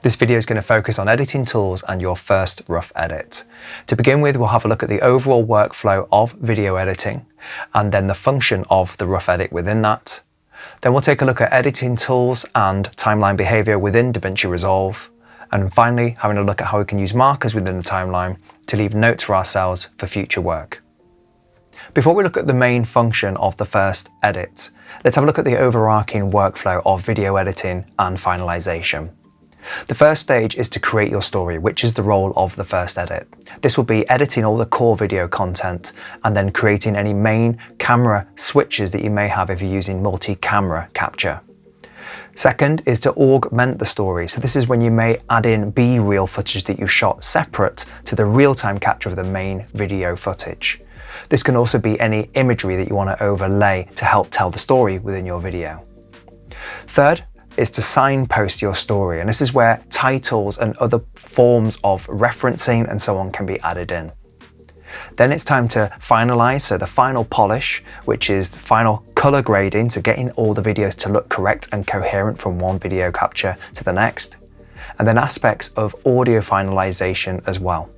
This video is going to focus on editing tools and your first rough edit. To begin with, we'll have a look at the overall workflow of video editing and then the function of the rough edit within that. Then we'll take a look at editing tools and timeline behavior within DaVinci Resolve. And finally, having a look at how we can use markers within the timeline to leave notes for ourselves for future work. Before we look at the main function of the first edit, let's have a look at the overarching workflow of video editing and finalization. The first stage is to create your story, which is the role of the first edit. This will be editing all the core video content and then creating any main camera switches that you may have if you're using multi-camera capture. Second is to augment the story. So this is when you may add in B-reel footage that you shot separate to the real-time capture of the main video footage. This can also be any imagery that you want to overlay to help tell the story within your video. Third is to signpost your story, and this is where titles and other forms of referencing and so on can be added in. Then it's time to finalize, so the final polish, which is the final color grading, so getting all the videos to look correct and coherent from one video capture to the next, and then aspects of audio finalization as well.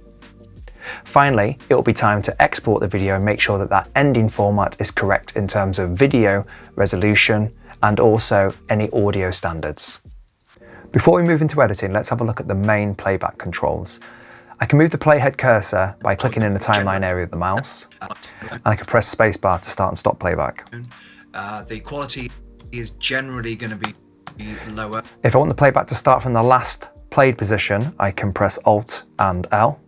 Finally, it will be time to export the video and make sure that that ending format is correct in terms of video resolution and also any audio standards. Before we move into editing, let's have a look at the main playback controls. I can move the playhead cursor by clicking in the timeline area of the mouse, and I can press spacebar to start and stop playback. The quality is generally going to be lower. If I want the playback to start from the last played position, I can press Alt and L.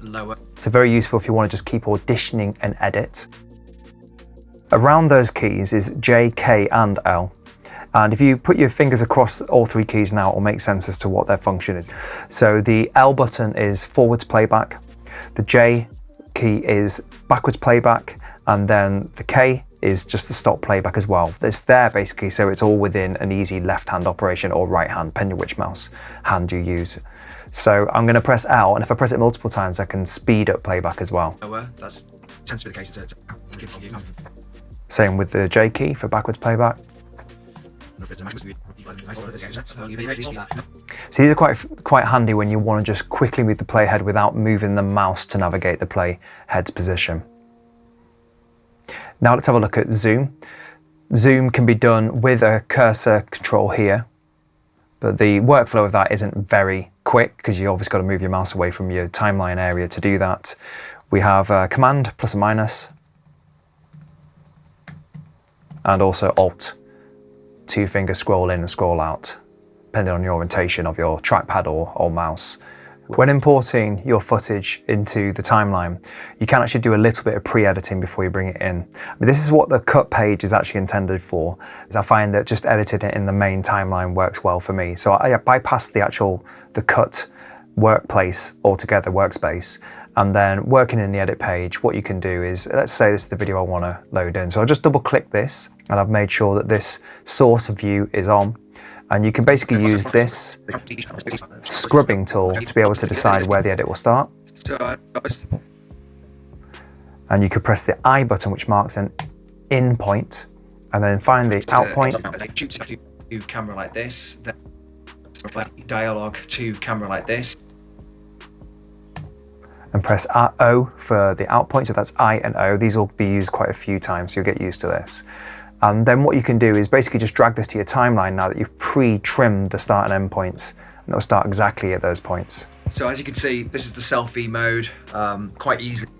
Lower. It's very useful if you want to just keep auditioning an edit. Around those keys is J, K and L. And if you put your fingers across all three keys now, it will make sense as to what their function is. So the L button is forwards playback, the J key is backwards playback, and then the K is just the stop playback as well. It's there basically so it's all within an easy left-hand operation or right-hand, depending which mouse hand you use. So I'm going to press L, and if I press it multiple times, I can speed up playback as well. That tends to be the case. Same with the J key for backwards playback. So these are quite handy when you want to just quickly move the playhead without moving the mouse to navigate the playhead's position. Now let's have a look at zoom. Zoom can be done with a cursor control here, but the workflow of that isn't very quick because you obviously got to move your mouse away from your timeline area to do that. We have Command plus and minus, and also Alt. Two-finger scroll in and scroll out, depending on your orientation of your trackpad or mouse. When importing your footage into the timeline, you can actually do a little bit of pre-editing before you bring it in. But this is what the cut page is actually intended for, is I find that just editing it in the main timeline works well for me. So I bypass the cut workplace altogether, workspace, and then working in the edit page, what you can do is, let's say this is the video I want to load in. So I'll just double click this and I've made sure that this source view is on. And you can basically use this scrubbing tool to be able to decide where the edit will start. And you could press the I button, which marks an in point, and then find the out point. To camera like this, then dialogue to camera like this. And press O for the out point, so that's I and O. These will be used quite a few times, so you'll get used to this. And then what you can do is basically just drag this to your timeline now that you've pre-trimmed the start and end points, and it'll start exactly at those points. So as you can see, this is the selfie mode, quite easily.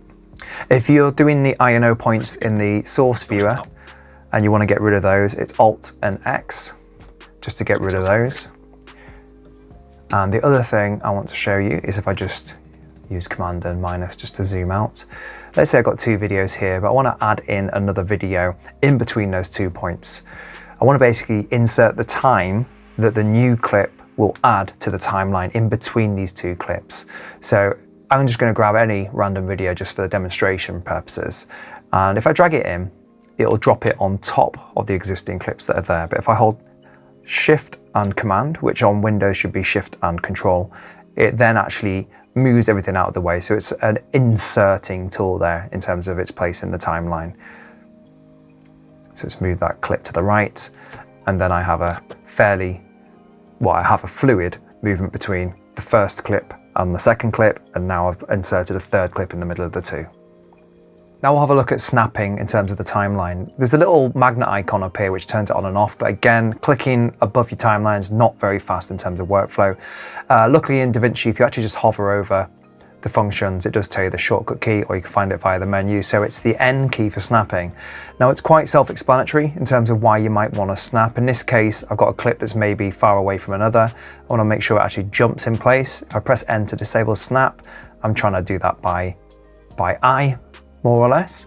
If you're doing the I and O points in the source viewer and you want to get rid of those, it's Alt and X just to get rid of those. And the other thing I want to show you is if I just use Command and minus just to zoom out. Let's say I've got two videos here, but I want to add in another video in between those 2 points. I want to basically insert the time that the new clip will add to the timeline in between these two clips. So I'm just going to grab any random video just for the demonstration purposes. And if I drag it in, it'll drop it on top of the existing clips that are there. But if I hold Shift and Command, which on Windows should be Shift and Control, it then actually moves everything out of the way. So it's an inserting tool there in terms of its place in the timeline. So let's move that clip to the right, and then I have a fairly well, I have a fluid movement between the first clip and the second clip, and now I've inserted a third clip in the middle of the two. Now we'll have a look at snapping in terms of the timeline. There's a little magnet icon up here which turns it on and off, but again, clicking above your timeline is not very fast in terms of workflow. Luckily in DaVinci, if you actually just hover over the functions, it does tell you the shortcut key, or you can find it via the menu. So it's the N key for snapping. Now it's quite self-explanatory in terms of why you might want to snap. In this case, I've got a clip that's maybe far away from another. I want to make sure it actually jumps in place. If I press N to disable snap, I'm trying to do that by eye, more or less.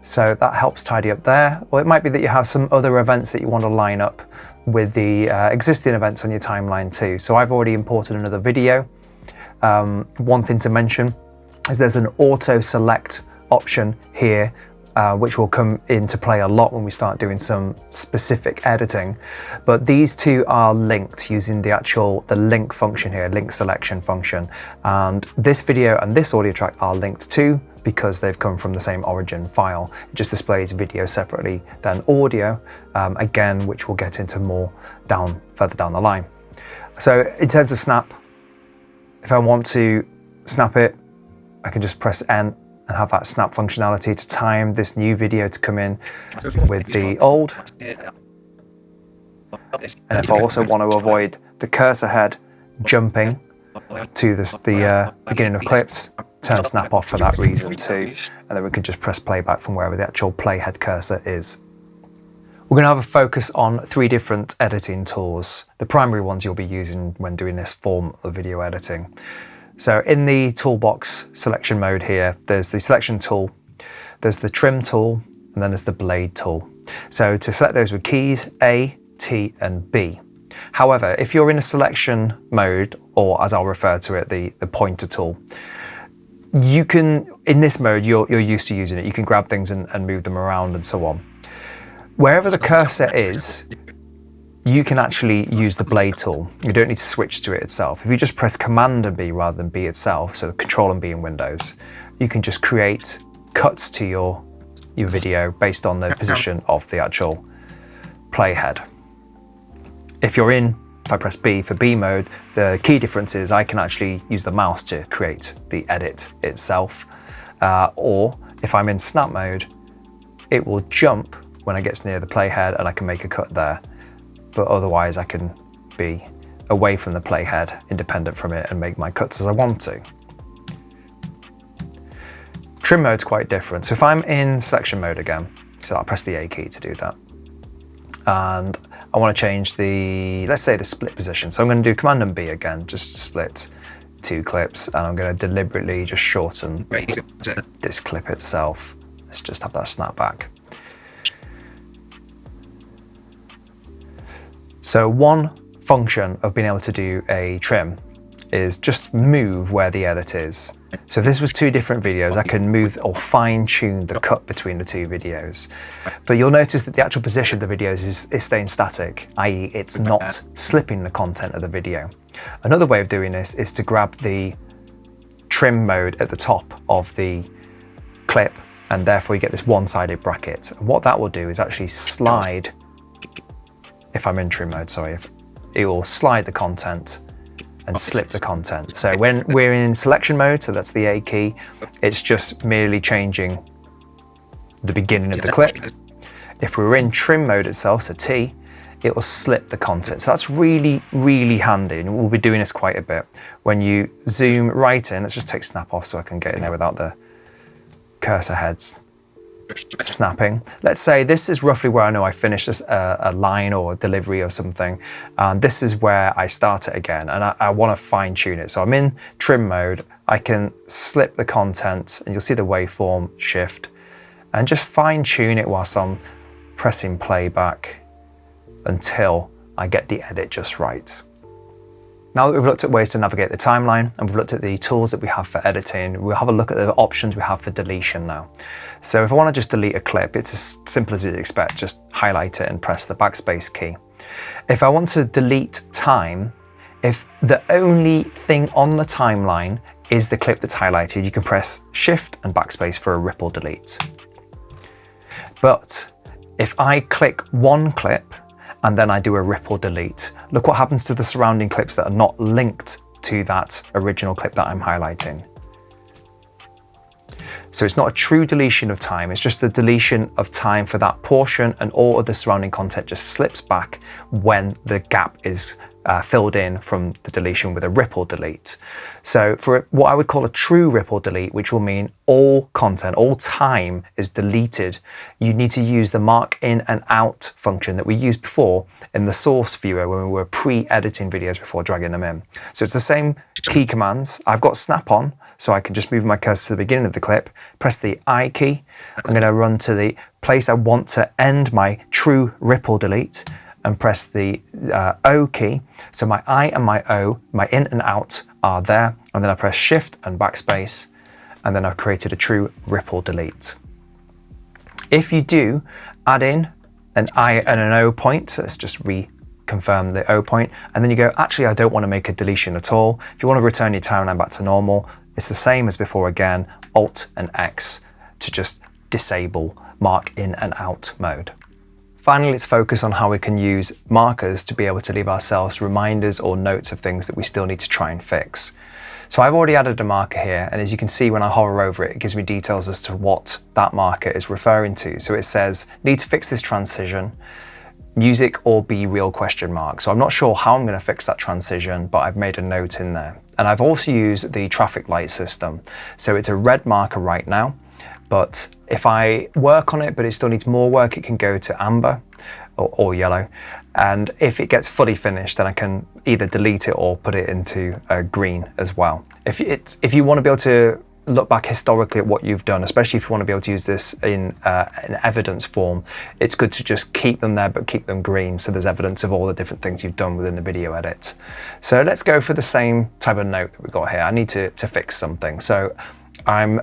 So that helps tidy up there. Or it might be that you have some other events that you want to line up with the existing events on your timeline too. So I've already imported another video. One thing to mention is there's an auto select option here, which will come into play a lot when we start doing some specific editing. But these two are linked using the link function here, link selection function. And this video and this audio track are linked too, because they've come from the same origin file. It just displays video separately than audio, again, which we'll get into more further down the line. So in terms of snap, if I want to snap it, I can just press N and have that snap functionality to time this new video to come in with the old. And if I also want to avoid the cursor head jumping to the beginning of clips, turn snap off for that reason too. And then we can just press playback from wherever the actual playhead cursor is. We're going to have a focus on 3 different editing tools, the primary ones you'll be using when doing this form of video editing. So in the toolbox selection mode here, there's the selection tool, there's the trim tool, and then there's the blade tool. So to select those with keys A, T, and B. However, if you're in a selection mode, or as I'll refer to it, the pointer tool, you can, in this mode, you're used to using it. You can grab things and move them around and so on. Wherever the cursor is, you can actually use the blade tool. You don't need to switch to it itself. If you just press Command and B rather than B itself, so Control and B in Windows, you can just create cuts to your video based on the position of the actual playhead. If I press B for B mode, the key difference is I can actually use the mouse to create the edit itself. Or if I'm in snap mode, it will jump when it gets near the playhead and I can make a cut there. But otherwise I can be away from the playhead, independent from it, and make my cuts as I want to. Trim mode's quite different. So if I'm in selection mode again, so I'll press the A key to do that. And I want to change let's say the split position. So I'm going to do Command and B again, just to split 2 clips. And I'm going to deliberately just shorten this clip itself. Let's just have that snap back. So one function of being able to do a trim is just move where the edit is. So if this was 2 different videos, I can move or fine tune the cut between the 2 videos. But you'll notice that the actual position of the videos is staying static, i.e. it's not slipping the content of the video. Another way of doing this is to grab the trim mode at the top of the clip, and therefore you get this one-sided bracket. And what that will do is actually slide, if I'm in trim mode, sorry, it will slide the content and slip the content. So when we're in selection mode, so that's the A key, it's just merely changing the beginning of the clip. If we're in trim mode itself, so T, it will slip the content. So that's really, really handy, and we'll be doing this quite a bit. When you zoom right in, let's just take snap off so I can get in there without the cursor heads snapping. Let's say this is roughly where I know I finished a line or a delivery or something, and this is where I start it again, and I want to fine tune it. So I'm in trim mode, I can slip the content, and you'll see the waveform shift, and just fine tune it whilst I'm pressing playback until I get the edit just right. Now that we've looked at ways to navigate the timeline and we've looked at the tools that we have for editing, we'll have a look at the options we have for deletion now. So if I want to just delete a clip, it's as simple as you'd expect. Just highlight it and press the backspace key. If I want to delete time, if the only thing on the timeline is the clip that's highlighted, you can press Shift and backspace for a ripple delete. But if I click one clip and then I do a ripple delete, look what happens to the surrounding clips that are not linked to that original clip that I'm highlighting. So it's not a true deletion of time, it's just a deletion of time for that portion, and all of the surrounding content just slips back when the gap is filled in from the deletion with a ripple delete. So for what I would call a true ripple delete, which will mean all content, all time is deleted, you need to use the mark in and out function that we used before in the source viewer when we were pre-editing videos before dragging them in. So it's the same key commands. I've got snap on, so I can just move my cursor to the beginning of the clip, press the I key. I'm going to run to the place I want to end my true ripple delete and press the O key. So my I and my O, my in and out are there. And then I press Shift and backspace, and then I've created a true ripple delete. If you do add in an I and an O point, let's just reconfirm the O point, and then you go, actually, I don't want to make a deletion at all. If you want to return your timeline back to normal, it's the same as before again, Alt and X to just disable mark in and out mode. Finally, let's focus on how we can use markers to be able to leave ourselves reminders or notes of things that we still need to try and fix. So I've already added a marker here, and as you can see when I hover over it, it gives me details as to what that marker is referring to. So it says, need to fix this transition, music or be real question mark. So I'm not sure how I'm going to fix that transition, but I've made a note in there. And I've also used the traffic light system. So it's a red marker right now, but if I work on it, but it still needs more work, it can go to amber or yellow. And if it gets fully finished, then I can either delete it or put it into green as well. If you want to be able to look back historically at what you've done, especially if you want to be able to use this in an evidence form, it's good to just keep them there, but keep them green, so there's evidence of all the different things you've done within the video edit. So let's go for the same type of note that we've got here. I need to fix something. So I'm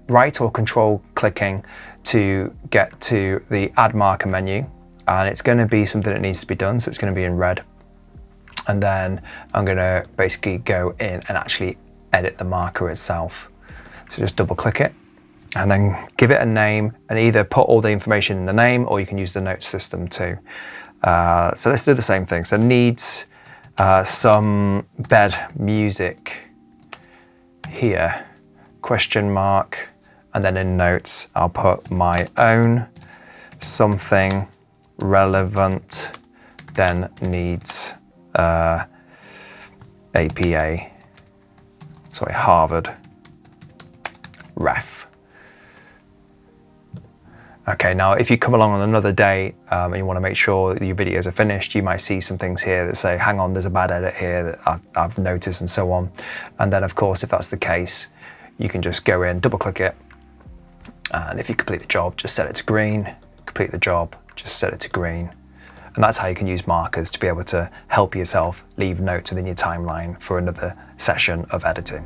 right or control clicking to get to the add marker menu, and it's going to be something that needs to be done, so it's going to be in red. And then I'm going to basically go in and actually edit the marker itself. So just double click it and then give it a name, and either put all the information in the name, or you can use the note system too. So let's do the same thing. So needs some bed music here, question mark, and then in notes, I'll put my own something relevant, then needs Harvard ref. Okay, now if you come along on another day and you want to make sure that your videos are finished, you might see some things here that say, hang on, there's a bad edit here that I've noticed, and so on. And then of course, if that's the case, you can just go in, double click it, and if you complete the job, just set it to green, complete the job, just set it to green. And that's how you can use markers to be able to help yourself leave notes within your timeline for another session of editing.